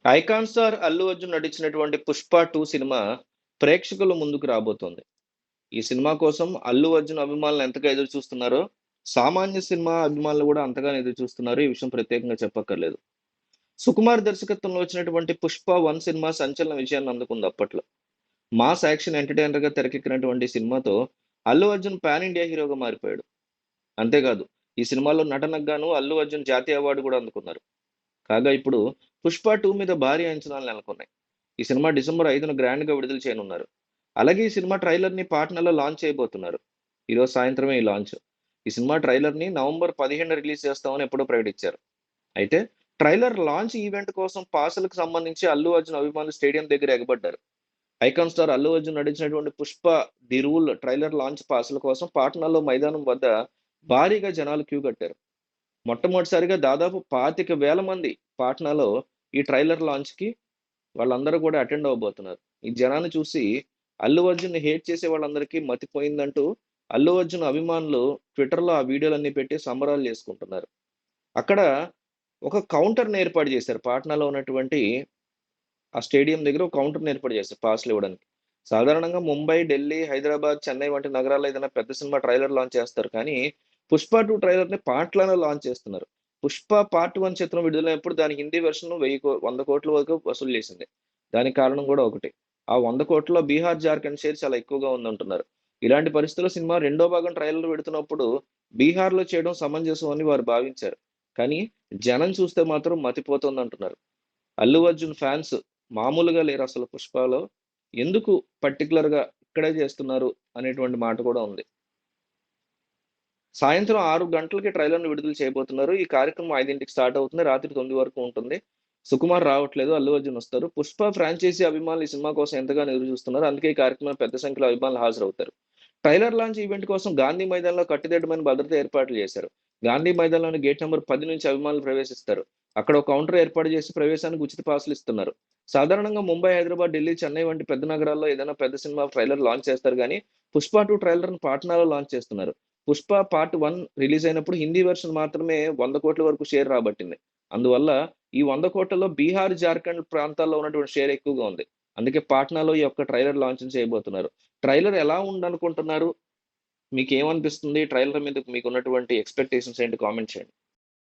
Icon star Allu Arjun నటించినటువంటి 'Pushpa 2' cinema ప్రేక్షకుల ముందుకు రాబోతోంది. ఈ సినిమా కోసం అల్లు అర్జున్ అభిమానులు ఎంతగా ఎదురు చూస్తున్నారో, సామాన్య సినిమా అభిమానులు కూడా అంతగానే ఎదురు చూస్తున్నారు. ఈ విషయం ప్రత్యేకంగా చెప్పక్కర్లేదు. సుకుమార్ దర్శకత్వంలో వచ్చినటువంటి 'పుష్ప 1' సినిమా సంచలన విజయాన్ని అందుకుంది అప్పట్లో. మాస్ యాక్షన్ ఎంటర్‌టైనర్‌గా తెరకెక్కినటువంటి ఈ సినిమాతో అల్లు అర్జున్ పాన్ ఇండియా హీరోగా మారిపోయాడు. అంతేకాదు, ఈ సినిమాలో నటనకు గాను అల్లు అర్జున్ జాతీయ అవార్డు కూడా అందుకున్నారు. కాగా ఇప్పుడు 'పుష్ప 2' మీద భారీ అంచనాలు నెలకొన్నాయి. ఈ సినిమా డిసెంబర్ 5న గ్రాండ్‌గా విడుదల చేయనున్నారు. అలాగే ఈ సినిమా ట్రైలర్‌ని పాట్నాలో లాంచ్ చేయబోతున్నారు. ఈరోజు సాయంత్రమే ఈ లాంచ్. ఈ సినిమా ట్రైలర్‌ని నవంబర్ 15న రిలీజ్ చేస్తామని ఎప్పుడో ప్రకటించారు. అయితే ట్రైలర్ లాంచ్ ఈవెంట్ కోసం పాసులకు సంబంధించి అల్లు అర్జున్ అభిమానులు స్టేడియం దగ్గర ఎగబడ్డారు. ఐకాన్ స్టార్ అల్లు అర్జున్ నటించినటువంటి 'Pushpa the rule' trailer launch పాసుల కోసం పాట్నాలో మైదానం వద్ద భారీగా జనాలు క్యూ కట్టారు. మొట్టమొదటిసారిగా దాదాపు 25,000 మంది పాట్నాలో ఈ ట్రైలర్ లాంచ్‌కి వాళ్ళందరూ కూడా అటెండ్ అవ్వబోతున్నారు. ఈ జనాన్ని చూసి అల్లు అర్జున్‌ని హేట్ చేసే వాళ్ళందరికీ మతిపోయిందంటూ అల్లు అర్జున్ అభిమానులు ట్విట్టర్‌లో ఆ వీడియోలన్నీ పెట్టి సంబరాలు చేసుకుంటున్నారు. అక్కడ ఒక కౌంటర్‌ని ఏర్పాటు చేశారు. పాట్నాలో ఉన్నటువంటి ఆ స్టేడియం దగ్గర ఒక కౌంటర్‌ని ఏర్పాటు చేశారు పాస్‌లు ఇవ్వడానికి. సాధారణంగా ముంబై, ఢిల్లీ, హైదరాబాద్, చెన్నై వంటి నగరాల్లో ఏదైనా పెద్ద సినిమా ట్రైలర్ లాంచ్ చేస్తారు. కానీ 'పుష్ప 2' ట్రైలర్‌ని పాట్నాలో లాంచ్ చేస్తున్నారు. 'పుష్ప పార్ట్ 1' చిత్రం విడుదలైనప్పుడు దాని హిందీ వెర్షన్ 100 కోట్ల వరకు వసూలు చేసింది. దానికి కారణం కూడా ఒకటి. ఆ 100 కోట్లలో బీహార్, జార్ఖండ్ షేర్ చాలా ఎక్కువగా ఉందంటున్నారు. ఇలాంటి పరిస్థితుల్లో సినిమా రెండో భాగం ట్రైలర్ విడుతున్నప్పుడు బీహార్‌లో చేయడం సమంజసం అని వారు భావించారు. కానీ జనం చూస్తే మాత్రం మతిపోతోందంటున్నారు. అల్లు అర్జున్ ఫ్యాన్స్ మామూలుగా లేరసలు 'పుష్పలో'. ఎందుకు పర్టిక్యులర్‌గా ఇక్కడే చేస్తున్నారు అనేటువంటి మాట కూడా ఉంది. సాయంత్రం 6 గంటలకి ట్రైలర్‌ని విడుదల చేయబోతున్నారు. ఈ కార్యక్రమం 5కి స్టార్ట్ అవుతుంది. రాత్రి 9 వరకు ఉంటుంది. సుకుమార్ రావట్లేదు. అల్లు అర్జున్ వస్తారు. 'పుష్ప' ఫ్రాంచైజీ అభిమానులు ఈ సినిమా కోసం ఎంతగానో ఎదురు చూస్తున్నారు. అందుకే ఈ కార్యక్రమానికి పెద్ద సంఖ్యలో అభిమానులు హాజరవుతారు. ట్రైలర్ లాంచ్ ఈవెంట్ కోసం గాంధీ మైదానంలో కట్టుదిట్టమైన భద్రతా ఏర్పాట్లు చేశారు. గాంధీ మైదానంలోని గేట్ నంబర్ 10 నుంచి అభిమానులు ప్రవేశిస్తారు. అక్కడ ఒక కౌంటర్ ఏర్పాటు చేసి ప్రవేశానికి ఉచిత పాసులు ఇస్తున్నారు. సాధారణంగా ముంబై, హైదరాబాద్, ఢిల్లీ, చెన్నై వంటి పెద్ద నగరాల్లో ఏదైనా పెద్ద సినిమా ట్రైలర్ లాంచ్ చేస్తారు గానీ 'పుష్ప 2' ట్రైలర్‌ని పాట్నాలో లాంచ్ చేస్తున్నారు. 'పుష్ప పార్ట్ 1' రిలీజ్ అయినప్పుడు హిందీ వెర్షన్ మాత్రమే 100 కోట్ల వరకు షేర్ రాబట్టింది. అందువల్ల ఈ 100 కోట్లలో బీహార్, జార్ఖండ్ ప్రాంతాల్లో ఉన్నటువంటి షేర్ ఎక్కువగా ఉంది. అందుకే పాట్నాలో ఈ యొక్క ట్రైలర్ లాంచ్‌ని చేయబోతున్నారు. ట్రైలర్ ఎలా ఉందనుకుంటున్నారు? మీకేమనిపిస్తుంది? ట్రైలర్ మీద మీకున్నటువంటి ఎక్స్‌పెక్టేషన్స్ ఏంటి? కామెంట్ చేయండి.